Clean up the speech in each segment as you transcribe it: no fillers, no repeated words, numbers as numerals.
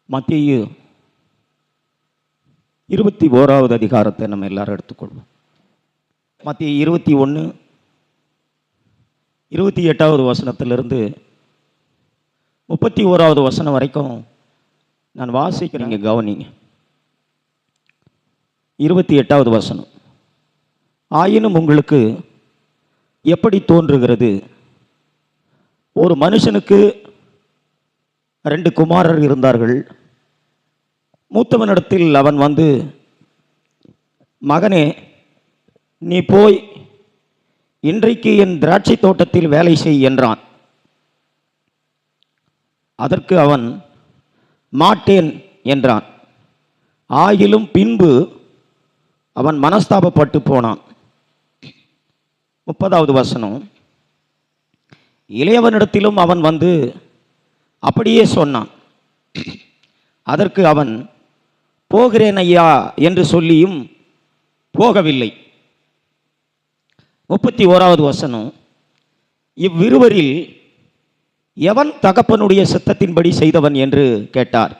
மத்தேயு 21வது அதிகாரத்தை நம்ம எல்லாரும் எடுத்துக்கொள்வோம். மத்தேயு 21 28வது வசனத்திலிருந்து 31வது வசனம் வரைக்கும் நான் வாசிக்கிறேங்க, கவனிங்க. 28வது வசனம். ஆயினும் உங்களுக்கு எப்படி தோன்றுகிறது, ஒரு மனுஷனுக்கு 2 குமாரர் இருந்தார்கள். மூத்தவனிடத்தில் அவன் வந்து, மகனே, நீ போய் இன்றைக்கு என் திராட்சை தோட்டத்தில் வேலை செய் என்றான். அதற்கு அவன் மாட்டேன் என்றான். ஆகிலும் பின்பு அவன் மனஸ்தாபப்பட்டு போனான். 30வது வசனம். இளையவனிடத்திலும் அவன் வந்து அப்படியே சொன்னான். அதற்கு அவன், போகிறேன் ஐயா என்று சொல்லியும் போகவில்லை. 31வது வசனம். இவ்விருவரில் எவன் தகப்பனுடைய சித்தத்தின்படி செய்தவன் என்று கேட்டார்.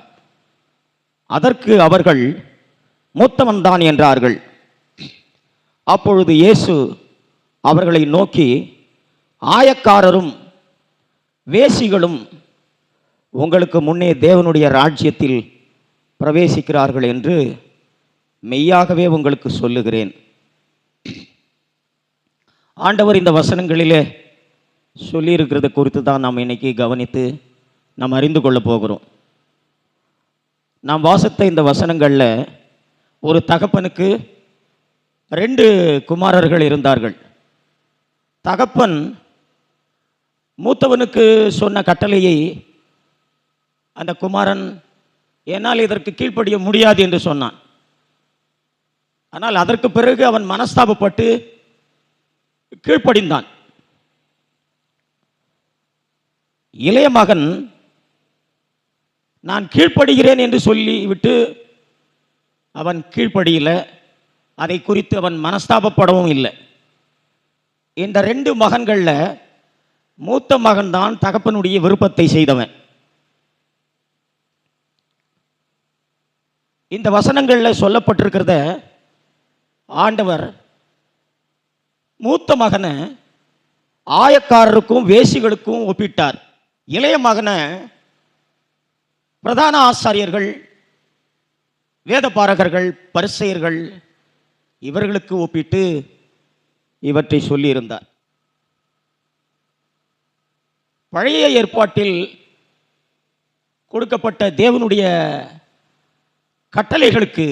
அதற்கு அவர்கள், மூத்தவன் தான் என்றார்கள். அப்பொழுது இயேசு அவர்களை நோக்கி, ஆயக்காரரும் வேசிகளும் உங்களுக்கு முன்னே தேவனுடைய ராஜ்யத்தில் பிரவேசிக்கிறார்கள் என்று மெய்யாகவே உங்களுக்கு சொல்லுகிறேன். ஆண்டவர் இந்த வசனங்களிலே சொல்லியிருக்கிறத குறித்து தான் நாம் இன்னைக்கு கவனித்து நாம் அறிந்து கொள்ள போகிறோம். நாம் வாசித்த இந்த வசனங்களில் ஒரு தகப்பனுக்கு 2 குமாரர்கள் இருந்தார்கள். தகப்பன் மூத்தவனுக்கு சொன்ன கட்டளையை அந்த குமாரன் என்னால் இதற்கு கீழ்ப்படிய முடியாது என்று சொன்னான். ஆனால் அதற்கு பிறகு அவன் மனஸ்தாபப்பட்டு கீழ்ப்படிந்தான். இளைய மகன் நான் கீழ்ப்படுகிறேன் என்று சொல்லிவிட்டு அவன் கீழ்ப்படியல. அதை குறித்து அவன் மனஸ்தாபப்படவும் இல்லை. இந்த 2 மகன்களில் மூத்த மகன் தான் தகப்பனுடைய விருப்பத்தை செய்தவன். இந்த வசனங்களில் சொல்லப்பட்டிருக்கிறத ஆண்டவர் மூத்த மகனை ஆயக்காரருக்கும் வேசிகளுக்கும் ஒப்பிட்டார். இளைய மகனை பிரதான ஆசாரியர்கள், வேதபாரகர்கள், பரிசேயர்கள் இவர்களுக்கு ஒப்பிட்டு இவற்றை சொல்லியிருந்தார். பழைய ஏற்பாட்டில் கொடுக்கப்பட்ட தேவனுடைய கட்டளைகளுக்கு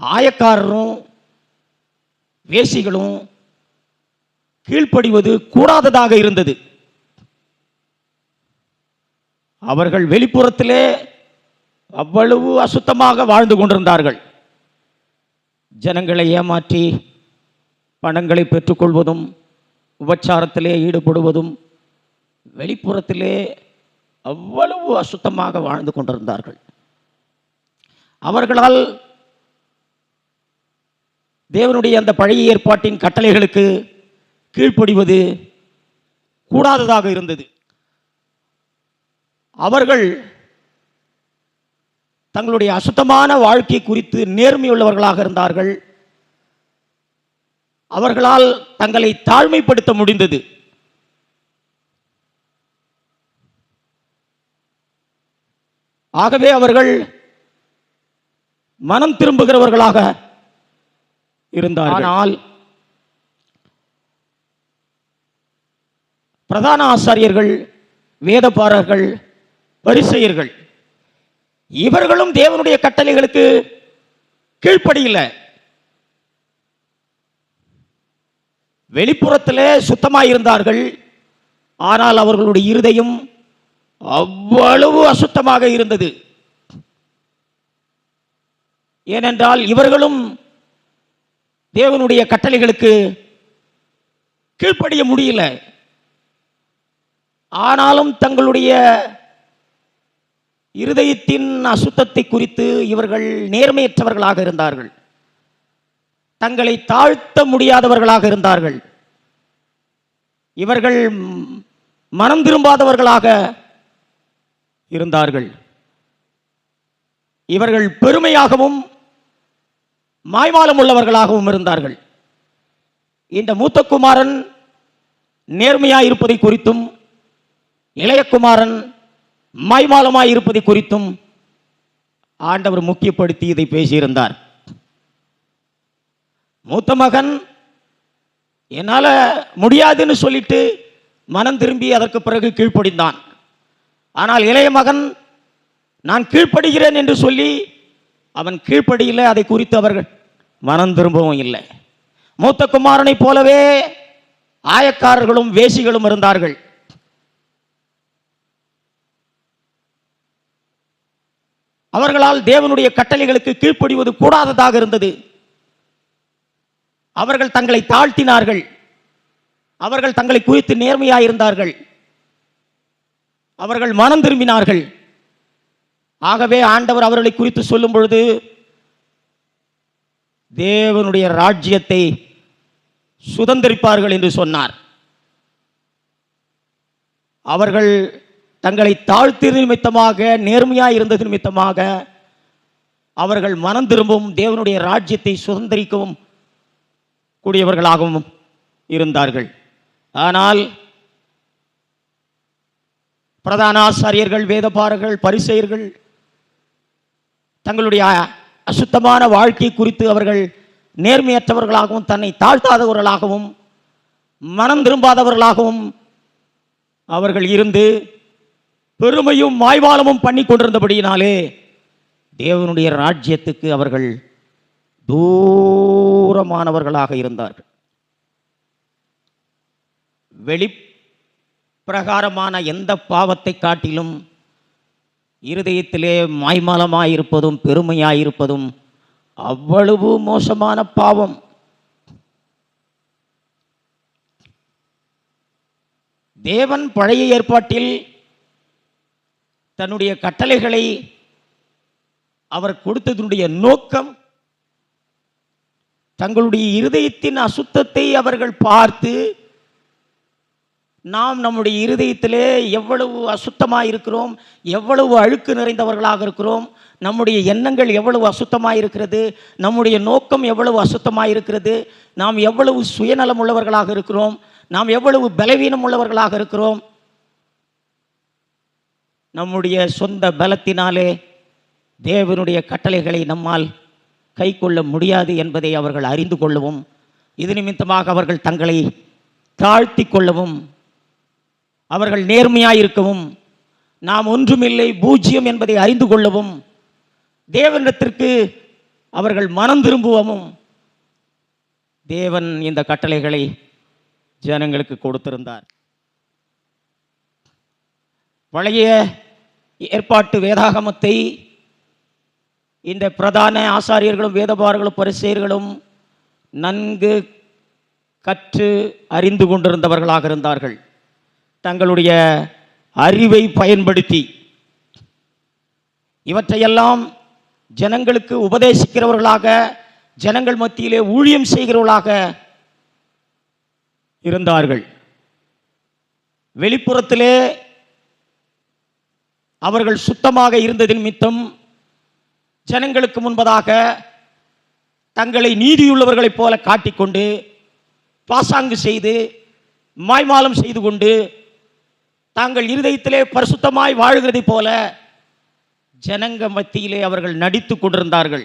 ஆயக்காரரும் வேசிகளும் கீழ்ப்படிவது கூடாததாக இருந்தது. அவர்கள் வெளிப்புறத்திலே அவ்வளவு அசுத்தமாக வாழ்ந்து கொண்டிருந்தார்கள். ஜனங்களை ஏமாற்றி பணங்களை பெற்றுக்கொள்வதும், உபச்சாரத்திலே ஈடுபடுவதும், வெளிப்புறத்திலே அவ்வளவு அசுத்தமாக வாழ்ந்து கொண்டிருந்தார்கள். அவர்களால் தேவனுடைய அந்த பழைய ஏற்பாட்டின் கட்டளைகளுக்கு கீழ்ப்படிவது கூடாததாக இருந்தது. அவர்கள் தங்களுடைய அசுத்தமான வாழ்க்கை குறித்து நேர்மையுள்ளவர்களாக இருந்தார்கள். அவர்களால் தங்களை தாழ்மைப்படுத்த முடிந்தது. ஆகவே அவர்கள் மனம் திரும்புகிறவர்களாக இருந்தார்கள். ஆனால் பிரதான ஆசாரியர்கள், வேதபாரகர்கள், பரிசேயர்கள் இவர்களும் தேவனுடைய கட்டளைகளுக்கு கீழ்ப்படியல. வெளிப்புறத்திலே சுத்தமாய் இருந்தார்கள். ஆனால் அவர்களுடைய இருதயம் அவ்வளவு அசுத்தமாக இருந்தது. ஏனென்றால் இவர்களும் தேவனுடைய கட்டளைகளுக்கு கீழ்ப்படிய முடியல. ஆனாலும் தங்களுடைய இருதயத்தின் அசுத்தத்தை குறித்து இவர்கள் நேர்மையற்றவர்களாக இருந்தார்கள். தங்களை தாழ்த்த முடியாதவர்களாக இருந்தார்கள். இவர்கள் மனம் திரும்பாதவர்களாக இருந்தார்கள். இவர்கள் பெருமையாகவும் மாய்மாலம் உள்ளவர்களாகவும் இருந்தார்கள். இந்த மூத்த குமாரன் நேர்மையாய் இருப்பதை குறித்தும் இளையகுமாரன் மாய்மாலமாய் இருப்பதை குறித்தும் ஆண்டவர் முக்கியப்படுத்தி இதை பேசியிருந்தார். மூத்த மகன் என்னால் முடியாதுன்னு சொல்லிட்டு மனம் திரும்பி அதற்கு பிறகு கீழ்ப்படிந்தான். ஆனால் இளைய மகன் நான் கீழ்ப்படுகிறேன் என்று சொல்லி அவன் கீழ்ப்படியில். அதை குறித்து அவர்கள் மனம் திரும்பவும் இல்லை. மூத்த குமாரனை போலவே ஆயக்காரர்களும் வேசிகளும் இருந்தார்கள். அவர்களால் தேவனுடைய கட்டளைகளுக்கு கீழ்ப்படிவது கூடாததாக இருந்தது. அவர்கள் தங்களை தாழ்த்தினார்கள். அவர்கள் தங்களை குறித்து நேர்மையாயிருந்தார்கள். அவர்கள் மனம் திரும்பினார்கள். ஆகவே ஆண்டவர் அவர்களை குறித்து சொல்லும் பொழுது தேவனுடைய ராஜ்யத்தை சுதந்திரிப்பார்கள் என்று சொன்னார். அவர்கள் தங்களை தாழ்த்தியது நிமித்தமாக, நேர்மையாக இருந்தது நிமித்தமாக அவர்கள் மனம் திரும்பவும் தேவனுடைய ராஜ்யத்தை சுதந்திரிக்கவும் கூடியவர்களாகவும் இருந்தார்கள். ஆனால் பிரதான ஆசாரியர்கள், வேதபாரகர்கள், பரிசேயர்கள் தங்களுடைய அசுத்தமான வாழ்க்கை குறித்து அவர்கள் நேர்மையற்றவர்களாகவும் தன்னை தாழ்த்தாதவர்களாகவும் மனம் திரும்பாதவர்களாகவும் அவர்கள் இருந்து பெருமையும் மாய்வாலமும் பண்ணி கொண்டிருந்தபடியினாலே தேவனுடைய ராஜ்யத்துக்கு அவர்கள் தூரமானவர்களாக இருந்தார்கள். வெளிப்பிரகாரமான எந்த பாவத்தை காட்டிலும் இருதயத்திலே மாய்மாலமாயிருப்பதும் பெருமையாயிருப்பதும் அவ்வளவு மோசமான பாவம். தேவன் பழைய ஏற்பாட்டில் தன்னுடைய கட்டளைகளை அவர் கொடுத்ததனுடைய நோக்கம் தங்களுடைய இருதயத்தின் அசுத்தத்தை அவர்கள் பார்த்து, நாம் நம்முடைய இருதயத்திலே எவ்வளவு அசுத்தமாக இருக்கிறோம், எவ்வளவு அழுக்கு நிறைந்தவர்களாக இருக்கிறோம், நம்முடைய எண்ணங்கள் எவ்வளவு அசுத்தமாக இருக்கிறது, நம்முடைய நோக்கம் எவ்வளவு அசுத்தமாக இருக்கிறது, நாம் எவ்வளவு சுயநலம் உள்ளவர்களாக இருக்கிறோம், நாம் எவ்வளவு பலவீனம் உள்ளவர்களாக இருக்கிறோம், நம்முடைய சொந்த பலத்தினாலே தேவனுடைய கட்டளைகளை நம்மால் கை கொள்ள முடியாது என்பதை அவர்கள் அறிந்து கொள்ளவும், இது நிமித்தமாக அவர்கள் தங்களை தாழ்த்தி கொள்ளவும், அவர்கள் நேர்மையாயிருக்கவும், நாம் ஒன்றுமில்லை பூஜ்யம் என்பதை அறிந்து கொள்ளவும், தேவனிடத்திற்கு அவர்கள் மனம் திரும்பவும் தேவன் இந்த கட்டளைகளை ஜனங்களுக்கு கொடுத்திருந்தார். பழைய ஏற்பாட்டு வேதாகமத்தை இந்த பிரதான ஆசாரியர்களும் வேதபாரர்களும் பரிசேயர்களும் நன்கு கற்று அறிந்து கொண்டிருந்தவர்களாக இருந்தார்கள். தங்களுடைய அறிவை பயன்படுத்தி இவற்றையெல்லாம் ஜனங்களுக்கு உபதேசிக்கிறவர்களாக, ஜனங்கள் மத்தியிலே ஊழியம் செய்கிறவர்களாக இருந்தார்கள். வெளிப்புறத்திலே அவர்கள் சுத்தமாக இருந்ததின் நிமித்தம் ஜனங்களுக்கு முன்பதாக தங்களை நீதியுள்ளவர்களைப் போல காட்டிக்கொண்டு, பாசாங்கு செய்து, மாய்மாலம் செய்து கொண்டு, தாங்கள் இருதயத்திலே பரிசுத்தமாய் வாழ்கிறதைப் போல ஜனங்க மத்தியிலே அவர்கள் நடித்து கொண்டிருந்தார்கள்.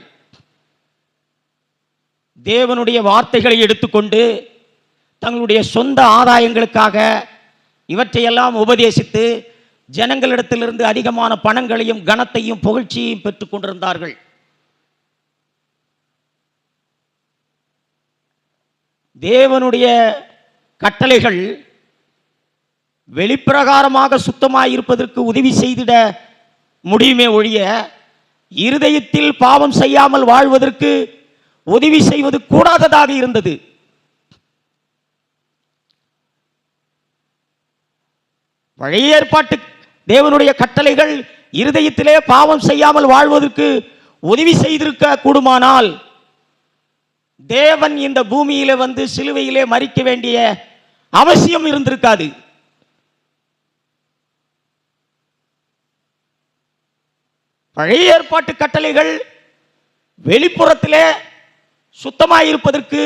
தேவனுடைய வார்த்தைகளை எடுத்துக்கொண்டு தங்களுடைய சொந்த ஆதாயங்களுக்காக இவற்றையெல்லாம் உபதேசித்து ஜனங்களிடத்திலிருந்து அதிகமான பணங்களையும் கனத்தையும் புகழ்ச்சியையும் பெற்றுக் கொண்டிருந்தார்கள். தேவனுடைய கட்டளைகள் வெளிப்பிரகாரமாக சுத்தமாய் இருப்பதற்கு உதவி செய்திட முடியுமே ஒழிய, இருதயத்தில் பாவம் செய்யாமல் வாழ்வதற்கு உதவி செய்வது கூடாததாக இருந்தது. பழைய ஏற்பாட்டு தேவனுடைய கட்டளைகள் இருதயத்திலே பாவம் செய்யாமல் வாழ்வதற்கு உதவி செய்திருக்க கூடுமானால் தேவன் இந்த பூமியிலே வந்து சிலுவையிலே மரிக்க வேண்டிய அவசியம் இருந்திருக்காது. பழைய ஏற்பாட்டு கட்டளைகள் வெளிப்புறத்திலே சுத்தமாயிருப்பதற்கு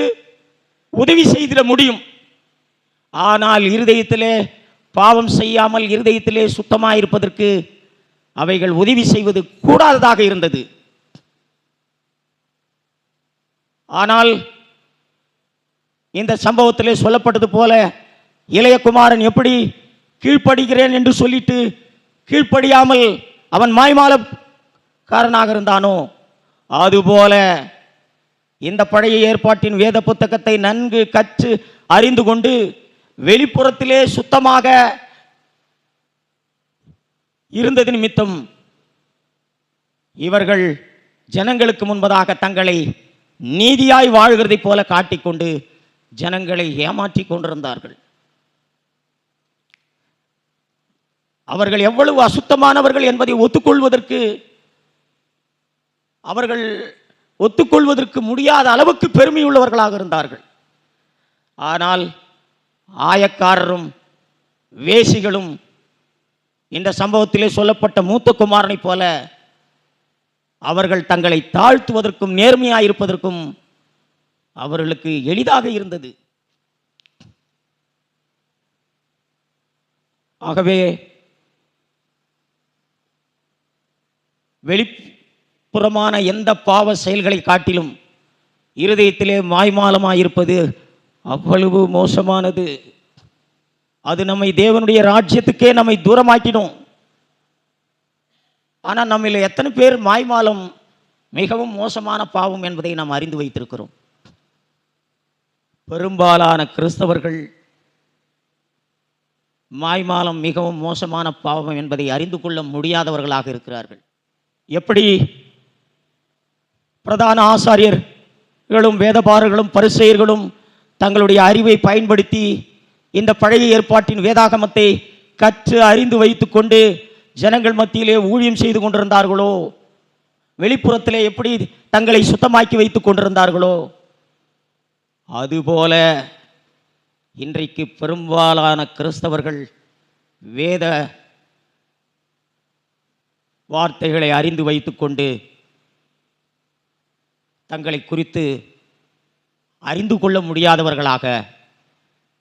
உதவி செய்திட முடியும். ஆனால் இருதயத்திலே பாவம் செய்யாமல் இருதயத்திலே சுத்தமாயிருப்பதற்கு அவைகள் உதவி செய்வது கூடாததாக இருந்தது. ஆனால் இந்த சம்பவத்திலே சொல்லப்பட்டது போல இளைய குமாரன் எப்படி கீழ்ப்படுகிறேன் என்று சொல்லிட்டு கீழ்ப்படியாமல் அவன் மாய்மாலக்காரனாக இருந்தானோ, அதுபோல இந்த பழைய ஏற்பாட்டின் வேத புத்தகத்தை நன்கு கற்று அறிந்து கொண்டு வெளிப்புறத்திலே சுத்தமாக இருந்தது நிமித்தம் இவர்கள் ஜனங்களுக்கு முன்பதாக தங்களை நீதியாய் வாழ்கிறதை போல காட்டிக்கொண்டு ஜனங்களை ஏமாற்றி கொண்டிருந்தார்கள். அவர்கள் எவ்வளவு அசுத்தமானவர்கள் என்பதை ஒத்துக்கொள்வதற்கு முடியாத அளவுக்கு பெருமையுள்ளவர்களாக இருந்தார்கள். ஆனால் ஆயக்காரரும் வேசிகளும் இந்த சம்பவத்திலே சொல்லப்பட்ட மூத்த குமாரனை போல அவர்கள் தங்களை தாழ்த்துவதற்கும் நேர்மையாயிருப்பதற்கும் அவர்களுக்கு எளிதாக இருந்தது. ஆகவே வெளிப்புறமான எந்த பாவ செயல்களை காட்டிலும் இருதயத்திலே மாய்மாலமாயிருப்பது அவ்வளவு மோசமானது. அது நம்மை தேவனுடைய ராஜ்யத்துக்கே நம்மை தூரமாக்கிடும். ஆனால் நம்மில் எத்தனை பேர் மாய்மாலம் மிகவும் மோசமான பாவம் என்பதை நாம் அறிந்து வைத்திருக்கிறோம். பெரும்பாலான கிறிஸ்தவர்கள் மாய்மாலம் மிகவும் மோசமான பாவம் என்பதை அறிந்து கொள்ள முடியாதவர்களாக இருக்கிறார்கள். எப்படி பிரதான ஆசாரியர்களும் வேதபாரர்களும் பரிசேயர்களும் தங்களுடைய அறிவை பயன்படுத்தி இந்த பழைய ஏற்பாட்டின் வேதாகமத்தை கற்று அறிந்து வைத்துக் கொண்டு ஜனங்கள் மத்தியிலே ஊழியம் செய்து கொண்டிருந்தார்களோ, வெளிப்புறத்திலே எப்படி தங்களை சுத்தமாக்கி வைத்துக் கொண்டிருந்தார்களோ, அதுபோல இன்றைக்கு பெரும்பாலான கிறிஸ்தவர்கள் வேத வார்த்தைகளை அறிந்து வைத்துக் கொண்டு தங்களை குறித்து அறிந்து கொள்ள முடியாதவர்களாக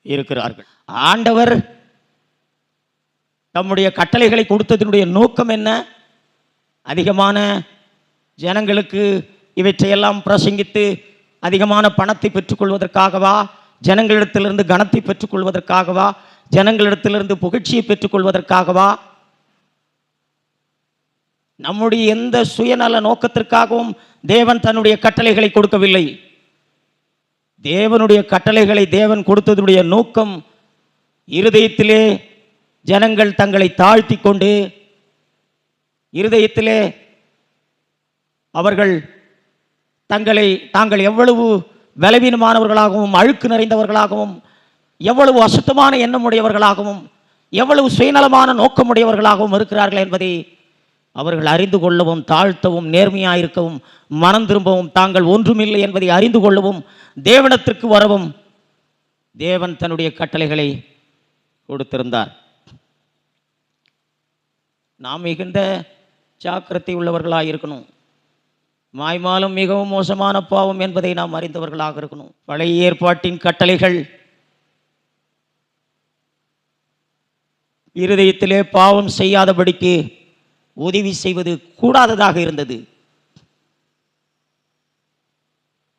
இருக்கிறார்கள். ஆண்டவர் தம்முடைய கட்டளைகளை கொடுத்ததனுடைய நோக்கம் என்ன? அதிகமான ஜனங்களுக்கு இவற்றையெல்லாம் பிரசங்கித்து அதிகமான பணத்தை பெற்றுக்கொள்வதற்காகவா? ஜனங்களிடத்திலிருந்து கனத்தை பெற்றுக்கொள்வதற்காகவா? ஜனங்களிடத்திலிருந்து புகழ்ச்சியை பெற்றுக்கொள்வதற்காகவா? நம்முடைய எந்த சுயநல நோக்கத்திற்காகவும் தேவன் தன்னுடைய கட்டளைகளை கொடுக்கவில்லை. தேவனுடைய கட்டளைகளை தேவன் கொடுத்ததுடைய நோக்கம் இருதயத்திலே ஜனங்கள் தங்களை தாழ்த்தி கொண்டு இருதயத்திலே அவர்கள் தாங்கள் எவ்வளவு பலவீனமானவர்களாகவும் அழுக்கு நிறைந்தவர்களாகவும் எவ்வளவு அசுத்தமான எண்ணமுடையவர்களாகவும் எவ்வளவு சுயநலமான நோக்கமுடையவர்களாகவும் இருக்கிறார்கள் என்பதை அவர்கள் அறிந்து கொள்ளவும், தாழ்த்தவும், நேர்மையாயிருக்கவும், மனம் திரும்பவும், தாங்கள் ஒன்றுமில்லை என்பதை அறிந்து கொள்ளவும், தேவனத்திற்கு வரவும் தேவன் தன்னுடைய கட்டளைகளை கொடுத்திருந்தார். நாம் மிகுந்த ஜாக்கிரதை உள்ளவர்களாக இருக்கணும். மாய்மாலம் மிகவும் மோசமான பாவம் என்பதை நாம் அறிந்தவர்களாக இருக்கணும். பழைய ஏற்பாட்டின் கட்டளைகள் இருதயத்திலே பாவம் செய்யாதபடிக்கு உதவி செய்வது கூடாததாக இருந்தது.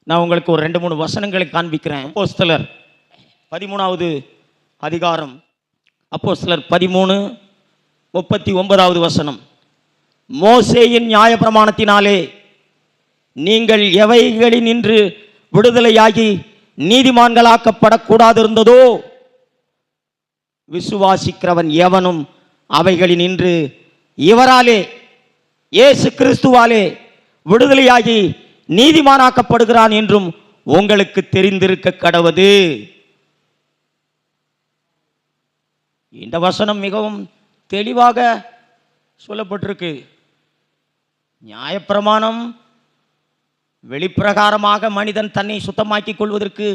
நான் உங்களுக்கு ஒரு 2-3 வசனங்களை காண்பிக்கிறேன். அப்போஸ்தலர் 13வது அதிகாரம், அப்போஸ்தலர் 13:39வது வசனம். மோசேயின் நியாயப்பிரமாணத்தினாலே நீங்கள் எவைகளினின்று விடுதலையாகி நீதிமான்களாக்கப்படக்கூடாது இருந்ததோ, விசுவாசிக்கிறவன் எவனும் அவைகளினின்று இவராலே, இயேசு கிறிஸ்துவாலே விடுதலையாகி நீதிமானாக்கப்படுகிறான் என்றும் உங்களுக்கு தெரிந்திருக்க கடவது. இந்த வசனம் மிகவும் தெளிவாக சொல்லப்பட்டிருக்கு. நியாயப்பிரமாணம் வெளிப்பிரகாரமாக மனிதன் தன்னை சுத்தமாக்கிக் கொள்வதற்கு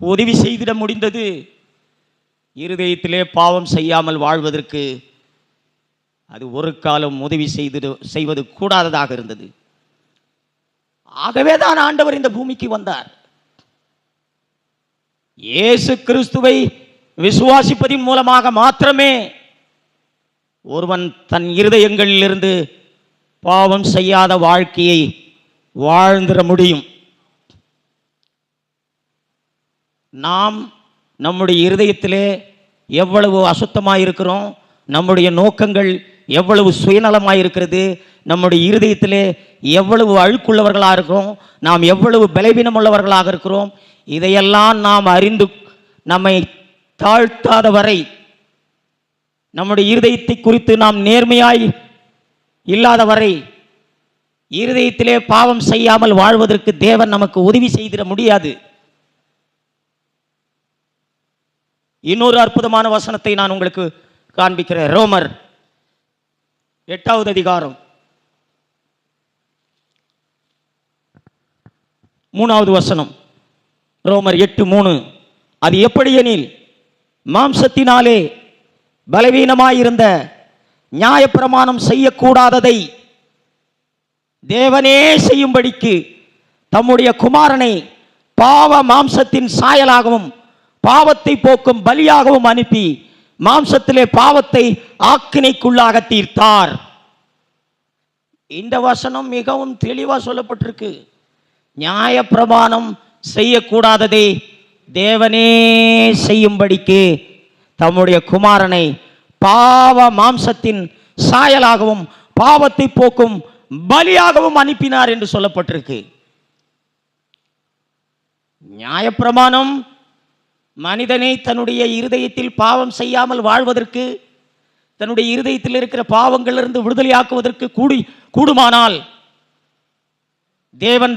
உதவி செய்திட முடிந்தது. இருதயத்திலே பாவம் செய்யாமல் வாழ்வதற்கு அது ஒரு காலம் உதவி செய்வது கூடாததாக இருந்தது. ஆகவே தான் ஆண்டவர் இந்த பூமிக்கு வந்தார். இயேசு கிறிஸ்துவை விசுவாசிப்பதின் மூலமாக மாத்திரமே ஒருவன் தன் இருதயங்களிலிருந்து பாவம் செய்யாத வாழ்க்கையை வாழ்ந்திட முடியும். நாம் நம்முடைய இருதயத்திலே எவ்வளவு அசுத்தமாக இருக்கிறோம், நம்முடைய நோக்கங்கள் எவ்வளவு சுயநலமாக இருக்கிறது, நம்முடைய இருதயத்திலே எவ்வளவு அழுக்குள்ளவர்களாக இருக்கிறோம், நாம் எவ்வளவு பலவீனம் உள்ளவர்களாக இருக்கிறோம், இதையெல்லாம் நாம் அறிந்து நம்மை தாழ்த்தாத வரை, நம்முடைய இருதயத்தை குறித்து நாம் நேர்மையாய் இல்லாத வரை, இருதயத்திலே பாவம் செய்யாமல் வாழ்வதற்கு தேவன் நமக்கு உதவி செய்திட முடியாது. இன்னொரு அற்புதமான வசனத்தை நான் உங்களுக்கு காண்பிக்கிறேன். ரோமர் 8வது அதிகாரம் 3வது வசனம். ரோமர் 8:3. அது எப்படி எனில், மாம்சத்தினாலே பலவீனமாயிருந்த நியாயப்பிரமாணம் செய்யக்கூடாததை தேவனே செய்யும்படிக்கு தம்முடைய குமாரனை பாவ மாம்சத்தின் சாயலாகவும் பாவத்தை போக்கும் பலியாகவும் அனுப்பி மாம்சத்திலே பாவத்தை ஆக்கினைக்குள்ளாக தீர்த்தார். இந்த வசனம் மிகவும் தெளிவாக சொல்லப்பட்டிருக்கு. நியாயப்பிரமாணம் செய்யக்கூடாததை தேவனே செய்யும்படிக்கு தம்முடைய குமாரனை பாவ மாம்சத்தின் சாயலாகவும் பாவத்தை போக்கும் பலியாகவும் அனுப்பினார் என்று சொல்லப்பட்டிருக்கு. நியாயப்பிரமாணம் மனிதனை தன்னுடைய இருதயத்தில் பாவம் செய்யாமல் வாழ்வதற்கு, தன்னுடைய இருதயத்தில் இருக்கிற பாவங்களிலிருந்து விடுதலையாக்குவதற்கு கூடுமானால் தேவன்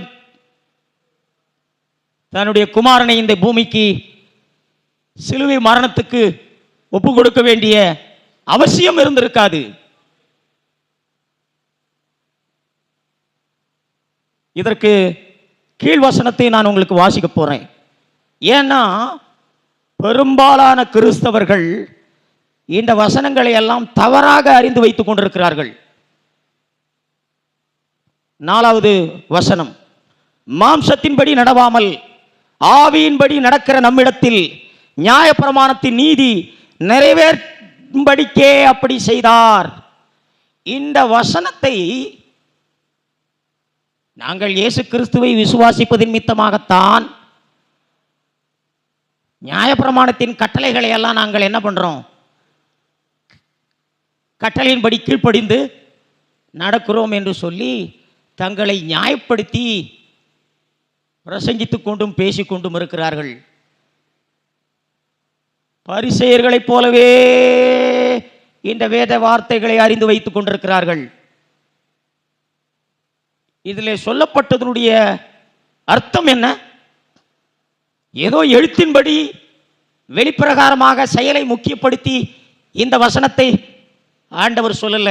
தன்னுடைய குமாரனை இந்த பூமிக்கு சிலுவை மரணத்துக்கு ஒப்பு கொடுக்க வேண்டிய அவசியம் இருந்திருக்காது. இதற்கு கீழ்வசனத்தை நான் உங்களுக்கு வாசிக்க போறேன். ஏன்னா பெரும்பாலான கிறிஸ்தவர்கள் இந்த வசனங்களை எல்லாம் தவறாக அறிந்து வைத்துக் கொண்டிருக்கிறார்கள். 4வது வசனம். மாம்சத்தின்படி நடவாமல் ஆவியின்படி நடக்கிற நம்மிடத்தில் நியாயப்பிரமாணத்தின் நீதி நிறைவேறும்படிக்கே அப்படி செய்தார். இந்த வசனத்தை நாங்கள் இயேசு கிறிஸ்துவை விசுவாசிப்பதின் நிமித்தமாகத்தான் நியாயப்பிரமாணத்தின் கட்டளைகளை எல்லாம் நாங்கள் என்ன பண்றோம், கட்டளையின்படி கீழ்ப்படிந்து நடக்கிறோம் என்று சொல்லி தங்களை நியாயப்படுத்தி பிரசங்கித்துக் கொண்டும் பேசிக்கொண்டும் இருக்கிறார்கள். பரிசேயர்களைப் போலவே இந்த வேத வார்த்தைகளை அறிந்து வைத்துக் கொண்டிருக்கிறார்கள். இதில் சொல்லப்பட்டதனுடைய அர்த்தம் என்ன? ஏதோ எழுத்தின்படி வெளிப்பிரகாரமாக செயலை முக்கியப்படுத்தி இந்த வசனத்தை ஆண்டவர் சொல்லல.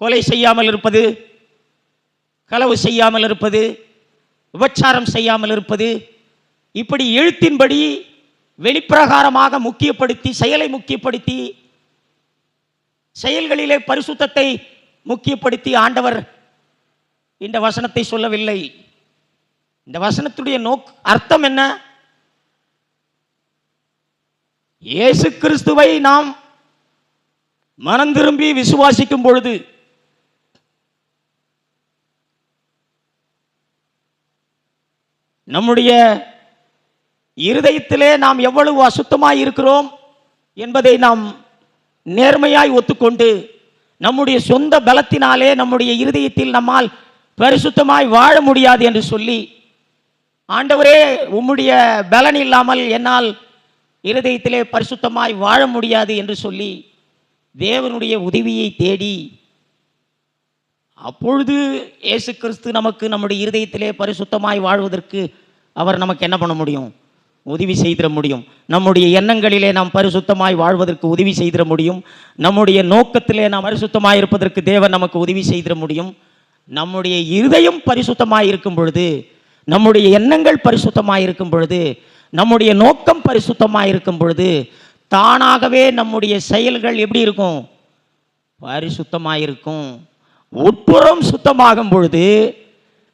கொலை செய்யாமல் இருப்பது, களவு செய்யாமல் இருப்பது, விபச்சாரம் செய்யாமல் இருப்பது, இப்படி எழுத்தின்படி வெளிப்பிரகாரமாக முக்கியப்படுத்தி, செயலை முக்கியப்படுத்தி, செயல்களிலே பரிசுத்தத்தை முக்கியப்படுத்தி ஆண்டவர் இந்த வசனத்தை சொல்லவில்லை. இந்த வசனத்துடைய அர்த்தம் என்ன? இயேசு கிறிஸ்துவை நாம் மனம் திரும்பி விசுவாசிக்கும் பொழுது நம்முடைய இருதயத்திலே நாம் எவ்வளவு அசுத்தமாய் இருக்கிறோம் என்பதை நாம் நேர்மையாய் ஒத்துக்கொண்டு, நம்முடைய சொந்த பலத்தினாலே நம்முடைய இருதயத்தில் நம்மால் பரிசுத்தமாய் வாழ முடியாது என்று சொல்லி, ஆண்டவரே உம்முடைய பலன் இல்லாமல் என்னால் இருதயத்திலே பரிசுத்தமாய் வாழ முடியாது என்று சொல்லி தேவனுடைய உதவியை தேடி, அப்பொழுது இயேசு கிறிஸ்து நமக்கு நம்முடைய இருதயத்திலே பரிசுத்தமாய் வாழ்வதற்கு அவர் நமக்கு என்ன பண்ண முடியும்? உதவி செய்திட முடியும். நம்முடைய எண்ணங்களிலே நாம் பரிசுத்தமாய் வாழ்வதற்கு உதவி செய்திட முடியும். நம்முடைய நோக்கத்திலே நாம் பரிசுத்தமாய் இருப்பதற்கு தேவன் நமக்கு உதவி செய்திட முடியும். நம்முடைய இருதயம் பரிசுத்தமாய் இருக்கும் பொழுது, நம்முடைய எண்ணங்கள் பரிசுத்தமாய் இருக்கும் பொழுது, நம்முடைய நோக்கம் பரிசுத்தமாய் இருக்கும் பொழுது, தானாகவே நம்முடைய செயல்கள் எப்படி இருக்கும்? பரிசுத்தமாக இருக்கும். உட்புறம் சுத்தமாகும் பொழுது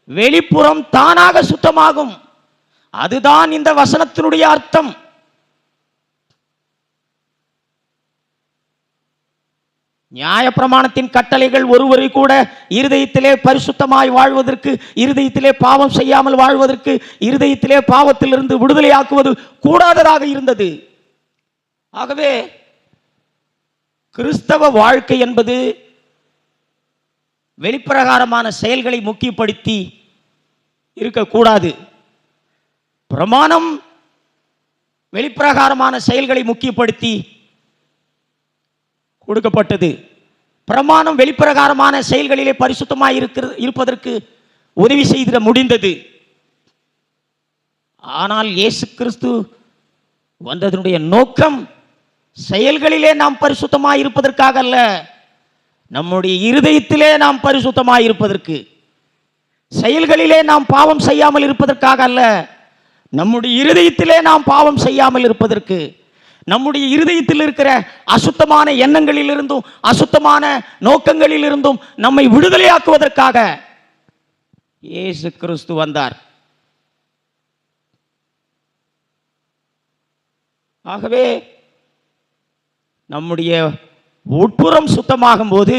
வெளிப்புறம் தானாக சுத்தமாகும். அதுதான் இந்த வசனத்தினுடைய அர்த்தம். நியாயப்பிரமாணத்தின் கட்டளைகள் ஒருவரை கூட இருதயத்திலே பரிசுத்தமாய் வாழ்வதற்கு, இருதயத்திலே பாவம் செய்யாமல் வாழ்வதற்கு, இருதயத்திலே பாவத்திலிருந்து விடுதலையாக்குவது கூடாததாக இருந்தது. ஆகவே கிறிஸ்தவ வாழ்க்கை என்பது வெளிப்பிரகாரமான செயல்களை முக்கியப்படுத்தி இருக்கக்கூடாது. பிரமாணம் வெளிப்பிரகாரமான செயல்களை முக்கியப்படுத்தி கொடுக்கப்பட்டது. பிரமாணம் வெளிப்பிரகாரமான செயல்களிலே பரிசுத்தமாய் இருப்பதற்கு உதவி செய்திட முடிந்தது. ஆனால் இயேசு கிறிஸ்து வந்ததனுடைய நோக்கம் செயல்களிலே நாம் பரிசுத்தமாய் இருப்பதற்காக அல்ல, நம்முடைய இருதயத்திலே நாம் பரிசுத்தமாய் இருப்பதற்கு. செயல்களிலே நாம் பாவம் செய்யாமல் இருப்பதற்காக அல்ல, நம்முடைய இருதயத்திலே நாம் பாவம் செய்யாமல் இருப்பதற்கு. நம்முடைய இருதயத்தில் இருக்கிற அசுத்தமான எண்ணங்களிலிருந்தும் அசுத்தமான நோக்கங்களிலிருந்தும் நம்மை விடுதலையாக்குவதற்காக இயேசு கிறிஸ்து வந்தார். ஆகவே நம்முடைய உட்புறம் சுத்தமாகும் போது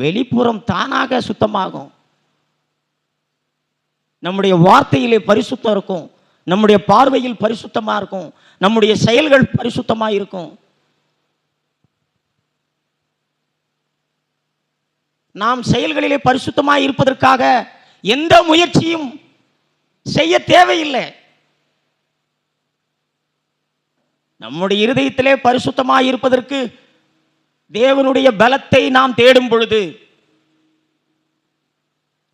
வெளிப்புறம் தானாக சுத்தமாகும். நம்முடைய வார்த்தையிலே பரிசுத்தம் இருக்கும், நம்முடைய பார்வையில் பரிசுத்தமாக இருக்கும், நம்முடைய செயல்கள் பரிசுத்தமாக இருக்கும். நாம் செயல்களிலே பரிசுத்தமாக இருப்பதற்காக எந்த முயற்சியும் செய்ய தேவையில்லை. நம்முடைய இருதயத்திலே பரிசுத்தமாக இருப்பதற்கு தேவனுடைய பலத்தை நாம் தேடும் பொழுது,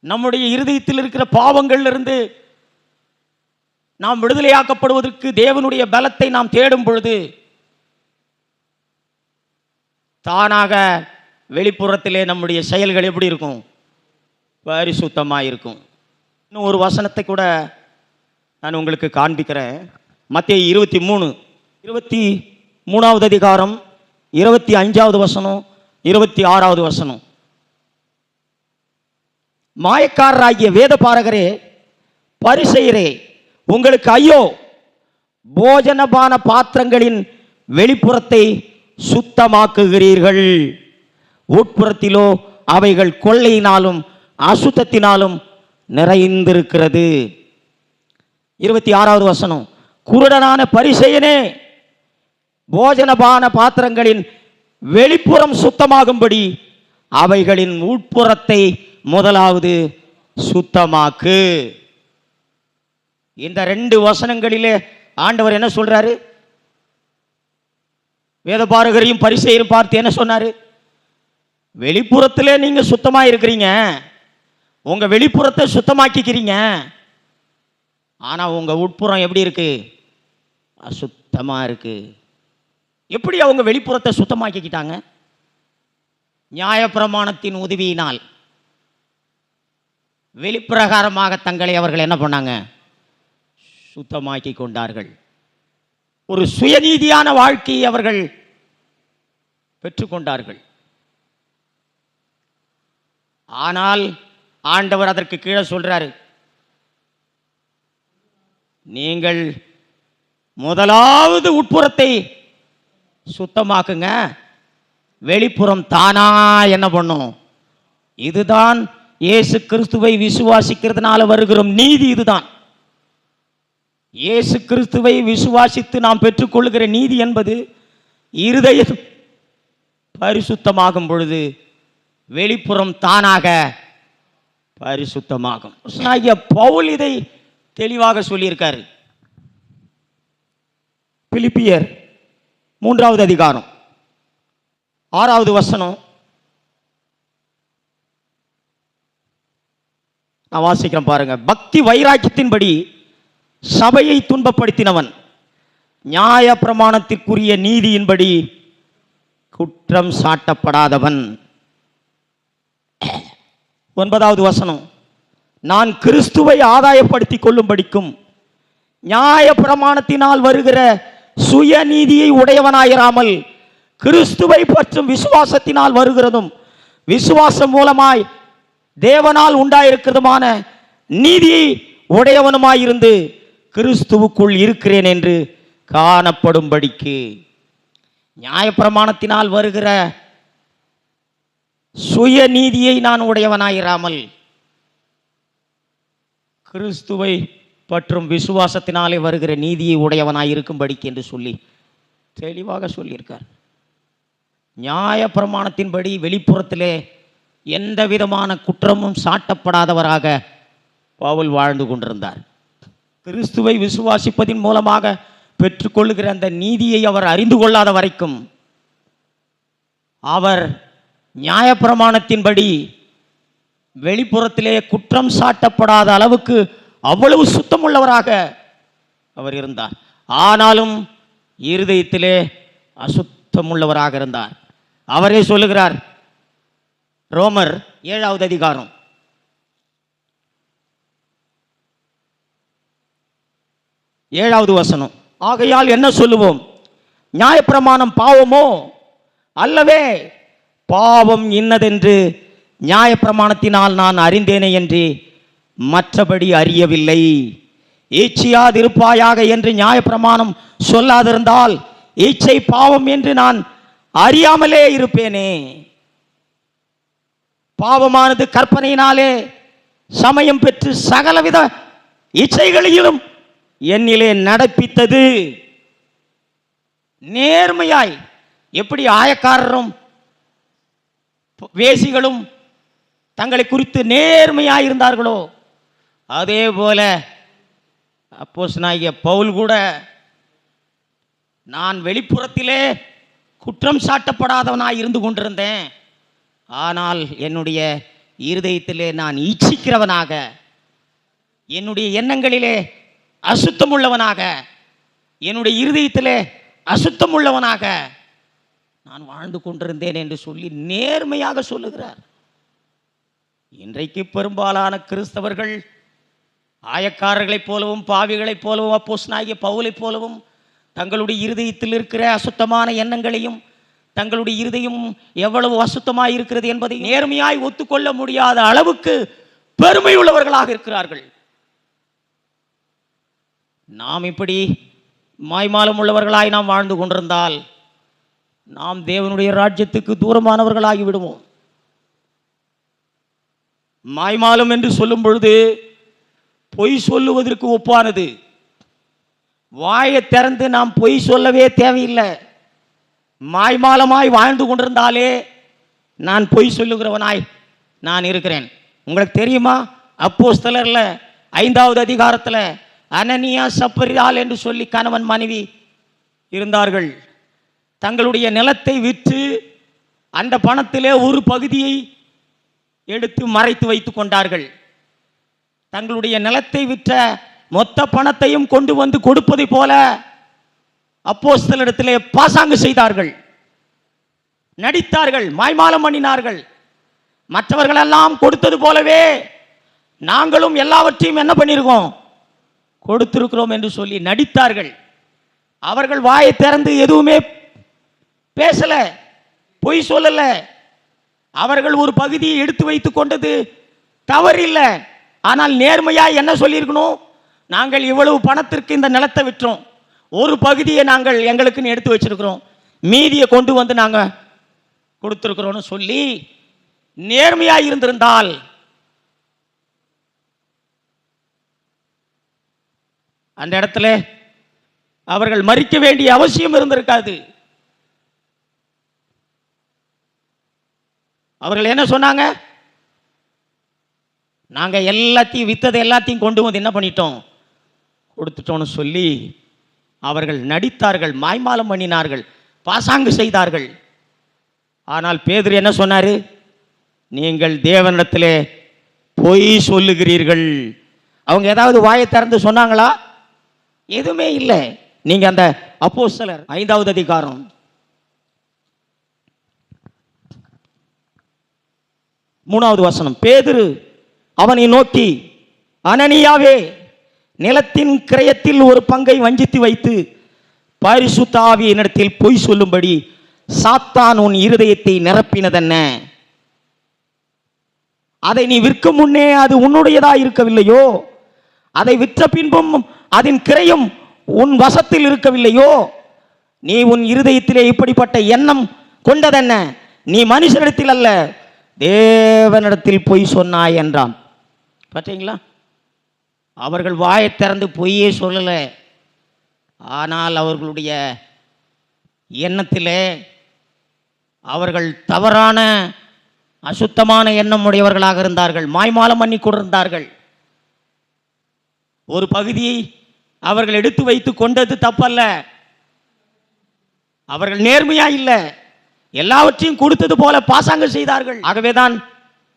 நம்முடைய இருதயத்தில் இருக்கிற பாவங்களிலிருந்து நாம் விடுதலையாக்கப்படுவதற்கு தேவனுடைய பலத்தை நாம் தேடும் பொழுது தானாக வெளிப்புறத்திலே நம்முடைய செயல்கள் எப்படி இருக்கும்? பரிசுத்தமாக இருக்கும். இன்னும் ஒரு வசனத்தை கூட நான் உங்களுக்கு காண்பிக்கிறேன். மத்தேயு 23வது அதிகாரம் 25வது வசனம் 26வது வசனம். மாயக்காரராகிய வேத பாரகரே, பரிசேயரே, உங்களுக்கு ஐயோ! போஜனபான பாத்திரங்களின் வெளிப்புறத்தை சுத்தமாக்குகிறீர்கள், உட்புறத்திலோ அவைகள் கொள்ளையினாலும் அசுத்தத்தினாலும் நிறைந்திருக்கிறது. 26வது வசனம். குருடனான பரிசேயனே, போஜனபான பாத்திரங்களின் வெளிப்புறம் சுத்தமாகும்படி அவைகளின் உட்புறத்தை முதலாவது சுத்தமாக்கு. இந்த 2 வசனங்களிலே ஆண்டவர் என்ன சொல்றாரு? வேதபாரகரையும் பரிசேயரையும் பார்த்து என்ன சொன்னாரு? வெளிப்புறத்திலே நீங்க சுத்தமா இருக்கிறீங்க, உங்க வெளிப்புறத்தை சுத்தமாக்கிக்கிறீங்க, ஆனா உங்க உட்புறம் எப்படி இருக்கு? அசுத்தமா இருக்கு. எப்படி அவங்க வெளிப்புறத்தை சுத்தமாக்கிக்கிட்டாங்க? நியாயப்பிரமாணத்தின் உதவியினால் வெளிப்பிரகாரமாக தங்களை அவர்கள் என்ன பண்ணாங்க? சுத்தமாக்கி கொண்டார்கள். ஒரு சுயநீதியான வாழ்க்கையை அவர்கள் பெற்றுக்கொண்டார்கள். ஆனால் ஆண்டவர் அதற்கு கீழே சொல்றாரு, நீங்கள் முதலாவது உட்புறத்தை சுத்தமாக்குங்க, வெளிப்புறம் தானா என்ன பண்ணும்? இதுதான் இயேசு கிறிஸ்துவை விசுவாசிக்கிறதுனால வருகிற நீதி. இதுதான் இயேசு கிறிஸ்துவை விசுவாசித்து நாம் பெற்றுக்கொள்ளுகிற நீதி என்பது இருதயம் பரிசுத்தமாகும் பொழுது வெளிப்புறம் தானாக பரிசுத்தமாகும். பவுல் இதை தெளிவாக சொல்லியிருக்காரு. பிலிப்பியர் 3வது அதிகாரம் 6வது வசனம் நான் வாசிக்கிறேன் பாருங்க. பக்தி வைராக்கியத்தின்படி சபையை துன்பப்படுத்தினவன் நியாய பிரமாணத்திற்குரிய நீதியின்படி குற்றம் சாட்டப்படாதவன். 9வது வசனம். நான் கிறிஸ்துவை ஆதாயப்படுத்திக் கொள்ளும்படிக்கும் நியாய பிரமாணத்தினால் வருகிற சுயநீதியை உடையவனாயிராமல் கிறிஸ்துவை பற்றும் விசுவாசத்தினால் வருகிறதும் விசுவாசம் மூலமாய் தேவனால் உண்டாயிருக்கிறதுமான நீதியை உடையவனுமாயிருந்து கிறிஸ்துவுக்குள் இருக்கிறேன் என்று காணப்படும்படிக்கு. நியாயப்பிரமாணத்தினால் வருகிற சுயநீதியை நான் உடையவனாயிராமல் கிறிஸ்துவை பற்றும் விசுவாசத்தினாலே வருகிற நீதியை உடையவனாய் இருக்கும்படிக்கு என்று சொல்லி தெளிவாக சொல்லியிருக்கார். நியாயப்பிரமாணத்தின்படி வெளிப்புறத்திலே எந்த விதமான குற்றமும் சாட்டப்படாதவராக பவுல் வாழ்ந்து கொண்டிருந்தார். கிறிஸ்துவை விசுவாசிப்பதின் மூலமாக பெற்றுக்கொள்ளுகிற அந்த நீதியை அவர் அறிந்து கொள்ளாத வரைக்கும் அவர் நியாயப்பிரமாணத்தின்படி வெளிப்புறத்திலே குற்றம் சாட்டப்படாத அளவுக்கு அவ்வளவு சுத்தமுள்ளவராக அவர் இருந்தார். ஆனாலும் இருதயத்திலே அசுத்தமுள்ளவராக இருந்தார். அவரே சொல்லுகிறார், ரோமர் 7வது அதிகாரம் 7வது வசனம். ஆகையால் என்ன சொல்லுவோம்? நியாயப்பிரமாணம் பாவமோ? அல்லவே, பாவம் இன்னதென்று நியாயப்பிரமாணத்தினால் நான் அறிந்தேனே என்று மற்றபடி அறியவில்லை. ஈச்சையாதிருப்பாயாக என்று நியாயப்பிரமாணம் சொல்லாதிருந்தால் ஈச்சை பாவம் என்று நான் அறியாமலே இருப்பேனே. பாவமானது கற்பனையினாலே சமயம் பெற்று சகலவித இச்சைகளையும் என்னிலே நடப்பித்தது. நேர்மையாய் எப்படி ஆயக்காரரும் வேசிகளும் தங்களை குறித்து நேர்மையாய் இருந்தார்களோ அதே போல அப்போஸ்தலனாகிய பவுல் கூட நான் வெளிப்புறத்திலே குற்றம் சாட்டப்படாதவனாய் இருந்து கொண்டிருந்தேன், ஆனால் என்னுடைய இருதயத்திலே நான் ஈச்சிக்கிறவனாக, என்னுடைய எண்ணங்களிலே அசுத்தம் உள்ளவனாக, என்னுடைய இருதயத்திலே அசுத்தம் உள்ளவனாக நான் வாழ்ந்து கொண்டிருந்தேன் என்று சொல்லி நேர்மையாக சொல்லுகிறார். இன்றைக்கு பெரும்பாலான கிறிஸ்தவர்கள் ஆயக்காரர்களைப் போலவும் பாவிகளைப் போலவும் அப்போஸ்தலனாகிய பவுலைப் போலவும் தங்களுடைய இருதயத்தில் இருக்கிற அசுத்தமான எண்ணங்களையும் தங்களுடைய இருதயம் எவ்வளவு அசுத்தமாய் இருக்கிறது என்பதை நேர்மையாய் ஒத்துக்கொள்ள முடியாத அளவுக்கு பெருமை உள்ளவர்களாக இருக்கிறார்கள். நாம் இப்படி மாய்மாலம் உள்ளவர்களாய் நாம் வாழ்ந்து கொண்டிருந்தால் நாம் தேவனுடைய ராஜ்யத்துக்கு தூரமானவர்களாகி விடுவோம். மாய்மாலம் என்று சொல்லும் பொழுது பொய் சொல்லுவதற்கு ஒப்பானது. வாயை திறந்து நாம் பொய் சொல்லவே தேவையில்லை. மாய்மாலமாய் வாழ்ந்து கொண்டிருந்தாலே நான் பொய் சொல்லுகிறவனாய் நான் இருக்கிறேன். உங்களுக்கு தெரியுமா, அப்போஸ்தலர்ல 5வது அதிகாரத்தில் அனனியா சப்பரியால் என்று சொல்லி கணவன் மனைவி இருந்தார்கள். தங்களுடைய நிலத்தை விற்று அந்த பணத்திலே ஒரு பகுதியை எடுத்து மறைத்து வைத்து கொண்டார்கள். தங்களுடைய நிலத்தை விற்ற மொத்த பணத்தையும் கொண்டு வந்து கொடுப்பதை போல அப்போஸ்தலரிடத்திலே பாசாங்கு செய்தார்கள், நடித்தார்கள், மாய்மாலம் பண்ணினார்கள். மற்றவர்களெல்லாம் கொடுத்தது போலவே நாங்களும் எல்லாவற்றையும் என்ன பண்ணியிருக்கோம், கொடுத்திருக்கிறோம் என்று சொல்லி நடித்தார்கள். அவர்கள் வாயை திறந்து எதுவுமே பேசல, பொய் சொல்லல. அவர்கள் ஒரு பகுதியை எடுத்து வைத்து கொண்டது தவறில்லை. ஆனால் நேர்மையாக என்ன சொல்லியிருக்கணும், நாங்கள் இவ்வளவு பணத்திற்கு இந்த நிலத்தை விற்றோம், ஒரு பகுதியை நாங்கள் எங்களுக்குன்னு எடுத்து வச்சிருக்கிறோம், மீதியை கொண்டு வந்து நாங்கள் கொடுத்துருக்கிறோன்னு சொல்லி நேர்மையாக இருந்திருந்தால் அந்த இடத்துல அவர்கள் மறிக்க வேண்டிய அவசியம் இருந்திருக்காது. அவர்கள் என்ன சொன்னாங்க, நாங்கள் எல்லாத்தையும் வித்ததை எல்லாத்தையும் கொண்டு வந்து என்ன பண்ணிட்டோம், கொடுத்துட்டோன்னு சொல்லி அவர்கள் நடித்தார்கள், மாய்மாலம் பண்ணினார்கள், பாசாங்கு செய்தார்கள். ஆனால் பேதுரு என்ன சொன்னார், நீங்கள் தேவனிடத்திலே பொய் சொல்லுகிறீர்கள். அவங்க ஏதாவது வாயை திறந்து சொன்னாங்களா? எதுவுமே இல்லை. நீங்க அந்த அப்போஸ்தலர் 5வது அதிகாரம் 3வது வசனம். பேதுரு அவனை நோக்கி, அனனியாவே, நிலத்தின் கிரயத்தில் ஒரு பங்கை வஞ்சித்து வைத்து பரிசுத்த ஆவியினிடத்தில் பொய் சொல்லும்படி சாத்தான் உன் இருதயத்தை நிரப்பினதென்ன? அதை நீ விற்கும் முன்னே அது உன்னுடையதா இருக்கவில்லையோ? அதை விற்ற பின்பும் அதன் கிரயம் உன் வசத்தில் இருக்கவில்லையோ? நீ உன் இருதயத்திலே இப்படிப்பட்ட எண்ணம் கொண்டதென்ன? நீ மனுஷனிடத்தில் அல்ல, தேவனிடத்தில் பொய் சொன்னாய் என்றான். பார்த்தீங்களா? அவர்கள் வாயை திறந்து பொய்யே சொல்லலை. ஆனால் அவர்களுடைய எண்ணத்திலே அவர்கள் தவறான அசுத்தமான எண்ணம் உடையவர்களாக இருந்தார்கள். மாய்மாலம் பண்ணி கொண்டிருந்தார்கள். ஒரு பகுதியை அவர்கள் எடுத்து வைத்து கொண்டது தப்பல்ல, அவர்கள் நேர்மையா இல்லை, எல்லாவற்றையும் கொடுத்தது போல பாசாங்க செய்தார்கள். ஆகவேதான்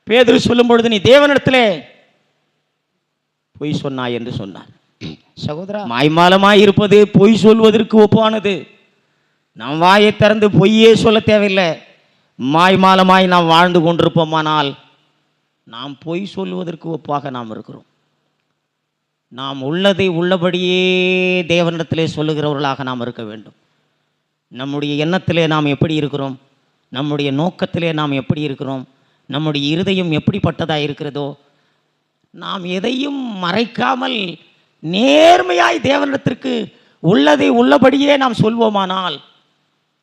பேதுரு சொல்லும் பொழுது நீ தேவனிடத்திலே பொய் சொன்னாய் என்று சொன்னார். சகோதரா, மாய்மாலமாய் இருப்பது பொய் சொல்வதற்கு ஒப்பானது. நாம் வாயை திறந்து பொய்யே சொல்ல தேவையில்லை. மாய்மாலமாய் நாம் வாழ்ந்து கொண்டிருப்போமானால் நாம் பொய் சொல்வதற்கு ஒப்பாக நாம் இருக்கிறோம். நாம் உள்ளதை உள்ளபடியே தேவனிடத்திலே சொல்லுகிறவர்களாக நாம் இருக்க வேண்டும். நம்முடைய எண்ணத்திலே நாம் எப்படி இருக்கிறோம், நம்முடைய நோக்கத்திலே நாம் எப்படி இருக்கிறோம், நம்முடைய இருதயம் எப்படிப்பட்டதாக இருக்கிறதோ, நாம் எதையும் மறைக்காமல் நேர்மையாய் தேவனிடத்திற்கு உள்ளதை உள்ளபடியே நாம் சொல்வோமானால்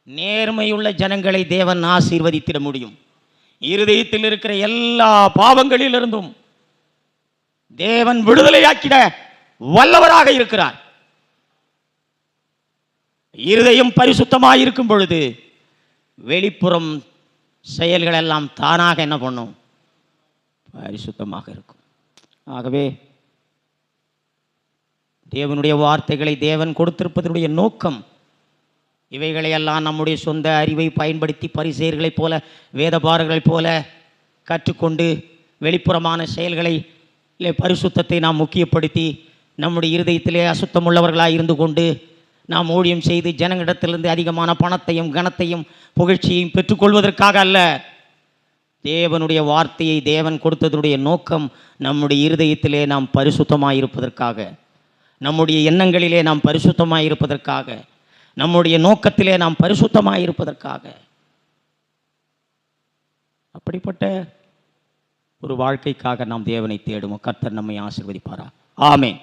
நேர்மையுள்ள ஜனங்களை தேவன் ஆசீர்வதித்திட முடியும். இருதயத்தில் இருக்கிற எல்லா பாவங்களிலிருந்தும் தேவன் விடுதலையாக்கிட வல்லவராக இருக்கிறார். இருதயம் பரிசுத்தமாக இருக்கும் பொழுது வெளிப்புறம் செயல்கள் எல்லாம் தானாக என்ன பண்ணும்? பரிசுத்தமாக இருக்கும். ஆகவே தேவனுடைய வார்த்தைகளை தேவன் கொடுத்திருப்பதனுடைய நோக்கம் இவைகளையெல்லாம் நம்முடைய சொந்த அறிவை பயன்படுத்தி பரிசேயர்களைப் போல வேதபாரர்களைப் போல கற்றுக்கொண்டு வெளிப்புறமான செயல்களை பரிசுத்தத்தை நாம் முக்கியப்படுத்தி நம்முடைய இருதயத்திலே அசுத்தமுள்ளவர்களாக இருந்து கொண்டு நாம் ஊழியம் செய்து ஜனங்களிடத்திலிருந்து அதிகமான பணத்தையும் கனத்தையும் புகழ்ச்சியையும் பெற்றுக்கொள்வதற்காக அல்ல. தேவனுடைய வார்த்தையை தேவன் கொடுத்ததுடைய நோக்கம் நம்முடைய இருதயத்திலே நாம் பரிசுத்தமாக இருப்பதற்காக, நம்முடைய எண்ணங்களிலே நாம் பரிசுத்தமாக இருப்பதற்காக, நம்முடைய நோக்கத்திலே நாம் பரிசுத்தமாக இருப்பதற்காக. அப்படிப்பட்ட ஒரு வாழ்க்கைக்காக நாம் தேவனை தேடுவோம். கர்த்தர் நம்மை ஆசீர்வதிப்பாரா. ஆமென்.